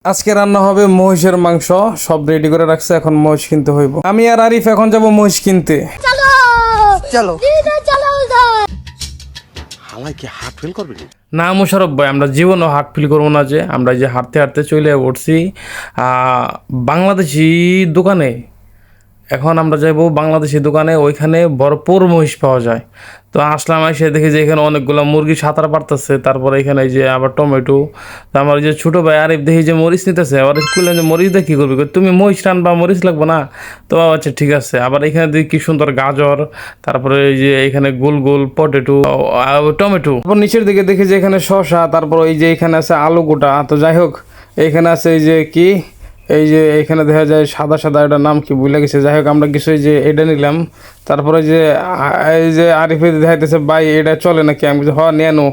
আজকে রান্না হবে মহিষের মাংস, সব রেডি করে রাখছে, এখন মহিষ কিনতে হইব। আমি আর আরিফ এখন যাব মহিষ কিনতে। চলো চলো চলো হালাই কি হার্ট ফেল করবে না মোশারফ ভাই, আমরা জীবনও হার্ট ফিল করবো না যে আমরা যে হাঁটতে হাঁটতে চলে উঠছি বাংলাদেশি দোকানে। এখন আমরা যাইবো বাংলাদেশি দোকানে, ওইখানে ভরপুর মহিষ পাওয়া যায়। তো আসলাম, এসে দেখি যে এখানে অনেকগুলো মুরগি সাঁতার পারতেছে। তারপরে এখানে এই যে আবার টমেটো। তো আমার যে ছোটো ভাই আরিফ দেখি যে মরিচ নিতেছে, আবার স্কুলে যে মরিচ দিয়ে কী করবি, তুমি মহিষ রানবা, মরিচ লাগবো না? তো আচ্ছা ঠিক আছে। আবার এখানে দেখি কি সুন্দর গাজর, তারপরে এই যে এখানে গোল গোল পটেটো, টমেটো। তারপর নিচের দিকে দেখি যে এখানে শসা, তারপর এই যে এখানে আছে আলু গোটা। তো যাই হোক, এখানে আছে এই যে কি, এই যে এখানে দেখা যায় সাদা সাদা, এটার নাম কি ভুলে গেছে। যাই হোক, আমরা কিছু এই যে এটা নিলাম। তারপরে যে এই যে আরিফে দেখাইতেছে, ভাই এটা চলে নাকি? আমি কিছু হওয়া নিয়ে নো।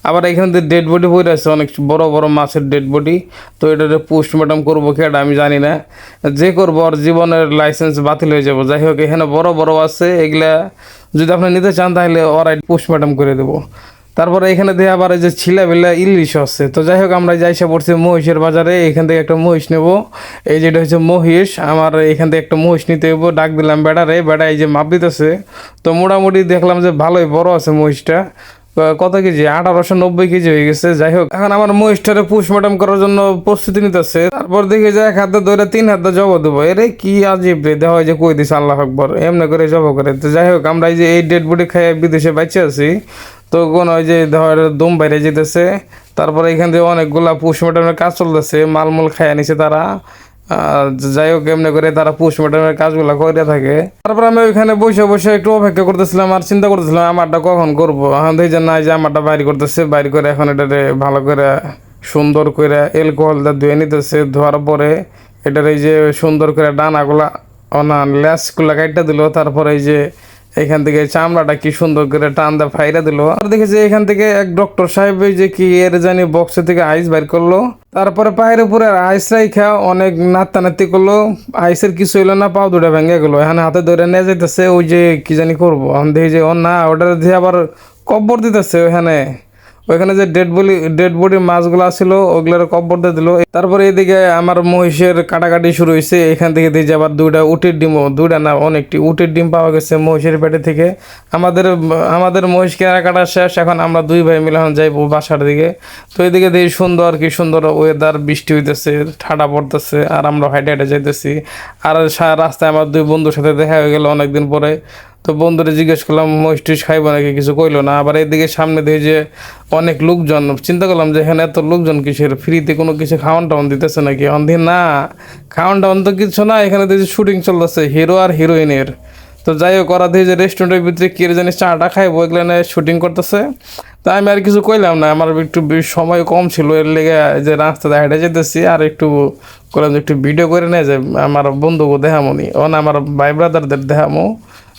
আবার এখানে ডেড বডি বই আছে, অনেক বড় বড় মাছের ডেড বডি। তো এটা পোস্টমর্টম করবো কি এটা আমি জানি না, যে করবো আর জীবনের লাইসেন্স বাতিল হয়ে যাবো। যাই হোক, এখানে বড় বড় আছে, এগুলা যদি আপনি নিতে চান তাহলে ওরা পোস্টমর্টম করে দেবো। তারপরে এখানে দিয়ে আবার এই যে ছিলাবিলা ইলিশ আছে। তো যাই হোক, আমরা যাইসা পড়ছি মহিষের বাজারে। এখান থেকে একটা মহিষ নেব। এই যেটা হচ্ছে মহিষ, আমার এখান থেকে একটা মহিষ নিতে হইব। ডাক দিলাম বেড়ারে, বেড়া এই যে মাপ দিতেছে। তো মোটামুটি দেখলাম যে ভালোই বড় আছে মহিষটা। কত কেজি? 1890 কেজি হয়ে গেছে। যাই হোক, এখন আমার মহিষটারে পোস্টমর্টম করার জন্য প্রস্তুতি নিতেছে। তারপর দেখি যে এক হাতে ধরে 3 হাতে জব দেবো। এরে কি আজীব রে, দেখা হয় যে কই দিছে আল্লাহ আকবর, এমনি করে জব করে। তো যাই হোক, আমরা এই যে এই ডেড বডি খাই বিদেশে বাইচে আছি। তো কোন ওই যে ধর দম বাইরে যেতেছে। তারপরে এখান থেকে অনেকগুলা পোস্টমর্টমের কাজ চলতেছে, মালমূল খাইয়া নিছে তারা। যাই হোক, এমনি করে তারা পোস্টমর্টমের কাজগুলো করে থাকে। তারপর আমি ওইখানে বসে বসে একটু অপেক্ষা করতেছিলাম আর চিন্তা করতেছিলাম আমারটা কখন করবো। এখন দেখি যে না, যে আমারটা বাইর করতেছে, বাইর করে এখন এটারে ভালো করে সুন্দর করে অ্যালকোহল দিয়ে ধুয়ে নিতেছে। ধোয়ার পরে এটার এই যে সুন্দর করে ডানাগুলা না ল্যাসগুলা কাইটা দিল। তারপরে এই যে এখান থেকে চামড়াটা কি সুন্দর করে টান দা ফাইরা দিল। আর দেখেছি এখান থেকে এক ডক্টর সাহেব এই যে কি এর জানি বক্সের থেকে আইস বাইর করলো। তারপরে পায়ের উপরে আইস রাইখা অনেক নাত্তানাত্তি করলো। আইসের কিছু হইলো না, পাও দুটা ভেঙে গেলো। এখানে হাতে ধরে নিয়ে যাইতেছে, ওই যে কি জানি করবো। আমি দেখি যে ও না, ওটা দিয়ে আবার কব্বর দিতেছে ওইখানে যে ডেড বডি মাছগুলো ছিল ওগুলোর কব্বর দিয়ে দিল। তারপরে এদিকে আমার মহিষের কাটাকাটি শুরু হয়েছে। এখান থেকে দিয়ে আবার দুইটা উটের ডিমও, দুইটা না অনেকটি উটের ডিম পাওয়া গেছে মহিষের পেটে থেকে। আমাদের মহিষ কেনাকাটা শেষ, এখন আমরা দুই ভাই মিলে এখন যাইবো বাসার দিকে। তো এদিকে দেখি সুন্দর কি সুন্দর ওয়েদার, বৃষ্টি হইতেছে, ঠাডা পড়তেছে, আর আমরা হাইটে হাইটে যাইতেছি। আর রাস্তায় আমার দুই বন্ধুর সাথে দেখা হয়ে গেল অনেকদিন পরে। তো বন্ধুরে জিজ্ঞেস করলাম মহিষ টুস খাইবো নাকি, কিছু কইলো না। আবার এদিকে সামনে দিয়ে যে অনেক লোকজন, চিন্তা করলাম যে এখানে এত লোকজন কিসের, ফ্রিতে কোনো কিছু খাওয়ান টাওয়ান দিতেছে নাকি? অন্ধি না, খাওয়ান টাওয়ান তো কিছু না, এখানে দেখছি শুটিং চলতেছে হিরো আর হিরোইনের। তো যাই হোক, ওরা দিয়ে যে রেস্টুরেন্টের ভিতরে কি জানি চাটা খাইবো, এগুলো শুটিং করতেছে। তা আমি আর কিছু কইলাম না, আমার একটু সময় কম ছিল, এর লেগে যে রাস্তাতে হেঁটে যেতেছি। আর একটু করলাম যে একটু ভিডিও করে নেয় যে আমার বন্ধুকে দেখামনি, ও না আমার ভাই ব্রাদারদের দেখামো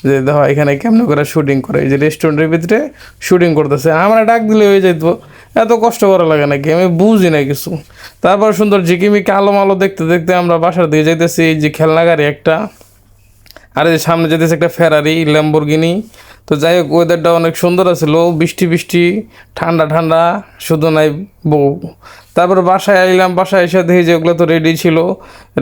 যে দেখো এখানে কেমন করে শুটিং করে। এই যে রেস্টুরেন্টের ভিতরে শুটিং করতেছে, আমরা ডাক দিলে হয়ে যাইতো, এত কষ্ট করা লাগে নাকি? আমি বুঝি না কিছু। তারপর সুন্দর ঝিকিমিকি আলো মালো দেখতে দেখতে আমরা বাসার দিকে যাইতেছি। এই যে খেলনা গাড়ি একটা, আর এই সামনে যেতেছে একটা ফেরারি ল্যাম্বরগিনি। তো যাই হোক, ওয়েদারটা অনেক সুন্দর আছিল, বৃষ্টি বৃষ্টি, ঠান্ডা ঠান্ডা, শুধু নাই বউ। তারপরে বাসায় আইলাম, বাসায় এসে দেখি যে ওগুলো তো রেডি ছিল।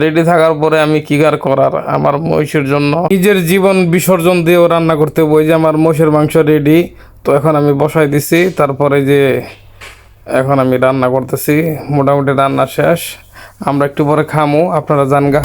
রেডি থাকার পরে আমি কি আর করার, আমার মহিষের জন্য নিজের জীবন বিসর্জন দিয়েও রান্না করতে বই যে আমার মহিষের মাংস রেডি। তো এখন আমি বসাই দিছি, তারপরে যে এখন আমি রান্না করতেছি, মোটামুটি রান্না শেষ। আমরা একটু পরে খামো, আপনারা জানগা।